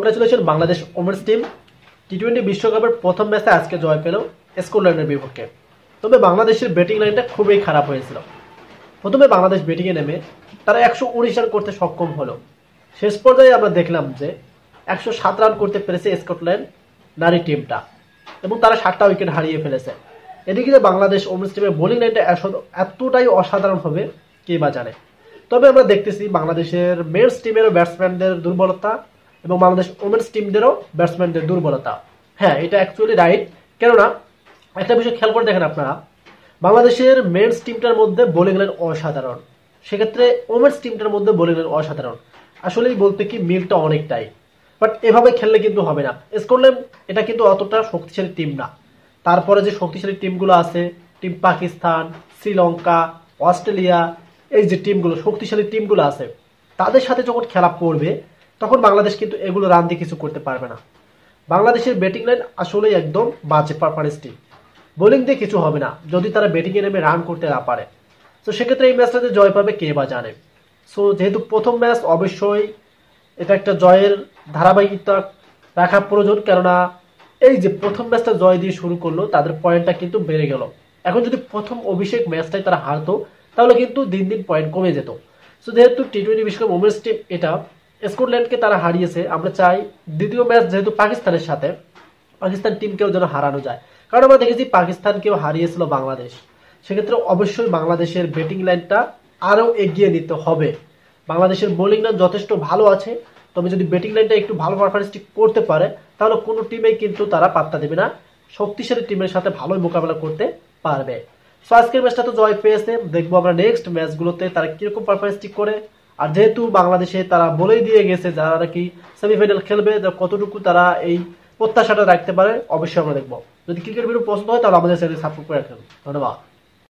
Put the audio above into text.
Congratulation Bangladesh women's team টি-20 বিশ্বকাপের প্রথম ম্যাচে আজকে জয় পেল স্কটল্যান্ডের বিপক্ষে। তবে বাংলাদেশের ব্যাটিং লাইনটা খুবই খারাপ হয়েছিল। প্রথমে বাংলাদেশ ব্যাটিংয়ে নেমে তারা 119 রান করতে সক্ষম হলো। শেষ পর্যায়ে আমরা দেখলাম যে 107 রান করতে পেরেছে স্কটল্যান্ড নারী টিমটা এবং তারা 7টা উইকেট হারিয়ে ফেলেছে। এদিকে যে বাংলাদেশ ওমেন্স টিমের বোলিং লাইনটা এতটাই অসাধারণ হবে কে বা জানে। তবে আমরা দেখতেছি বাংলাদেশের মেন্স টিমেরও ব্যাটসম্যানদের দুর্বলতা এবং বাংলাদেশ ওমেন্স টিমদেরও ব্যাটসম্যানদের দুর্বলতা। হ্যাঁ, এটা অ্যাকচুয়ালি রাইট। কেননা একটা বিষয় খেয়াল করে দেখেন আপনারা, বাংলাদেশের মেন্স টিমটার মধ্যে বোলিং লাইন অসাধারণ, সেক্ষেত্রে ওমেন্স টিমটার মধ্যে বোলিং লাইন অসাধারণ। আসলেই বলতে কি মিলটা অনেকটাই, বাট এভাবে খেললে কিন্তু হবে না। স্কটল্যান্ড এটা কিন্তু অতটা শক্তিশালী টিম না। তারপরে যে শক্তিশালী টিমগুলো আছে, টিম পাকিস্তান, শ্রীলঙ্কা, অস্ট্রেলিয়া, এই যে টিমগুলো শক্তিশালী টিমগুলো আছে, তাদের সাথে যখন খেলা পড়বে তখন বাংলাদেশ কিন্তু এগুলো রান দিয়ে কিছু করতে পারবে না। বাংলাদেশের ব্যাটিং লাইন আসলেই একদম বাজে পারফরম্যান্স টিম। বোলিং দিয়ে কিছু হবে না যদি তারা ব্যাটিংয়ে নেমে রান করতে না পারে। তো সেক্ষেত্রে এই ম্যাচটাতে জয় পাবে কে বা জানে। সো যেহেতু প্রথম ম্যাচ, অবশ্যই এটা একটা জয়ের ধারাবাহিকতা রাখা প্রয়োজন। কেননা এই যে প্রথম ম্যাচটা জয় দিয়ে শুরু করলো, তাদের পয়েন্টটা কিন্তু বেড়ে গেল। এখন যদি প্রথম অভিষেক ম্যাচটাই তারা হারতো তাহলে কিন্তু দিন দিন পয়েন্ট কমে যেত। সো যেহেতু টি-20 বিশ্বকাপ ওমেন্স টিম এটা স্কটল্যান্ডকে তারা হারিয়েছে, আমরা চাই দ্বিতীয় ম্যাচ যেহেতু পাকিস্তানের সাথে, পাকিস্তান টিমকেও যেন হারানো যায়। কারণ আমরা দেখেছি পাকিস্তানকেও হারিয়েছিল বাংলাদেশ। সেক্ষেত্রে অবশ্যই বাংলাদেশের ব্যাটিং লাইনটা আরও এগিয়ে নিতে হবে। বাংলাদেশের বোলিং লাইন যথেষ্ট ভালো আছে, তবে যদি ব্যাটিং লাইনটা একটু ভালো পারফরমেন্স করতে পারে তাহলে কোনো টিমেই কিন্তু তারা পাত্তা দেবে না, শক্তিশালী টিমের সাথে ভালোই মোকাবেলা করতে পারবে। সো আজকের ম্যাচটা তো জয় পেয়েছে, দেখবো আমরা নেক্সট ম্যাচগুলোতে তারা কিরকম পারফরমেন্স করে। আর যেহেতু বাংলাদেশে তারা বলেই দিয়ে গেছে যারা নাকি সেমিফাইনাল খেলবে, কতটুকু তারা এই প্রত্যাশাটা রাখতে পারে অবশ্যই আমরা দেখবো। যদি ক্রিকেট ভিডিও পছন্দ হয় তাহলে আমাদের চ্যানেল সাবস্ক্রাইব করে রাখবেন। ধন্যবাদ।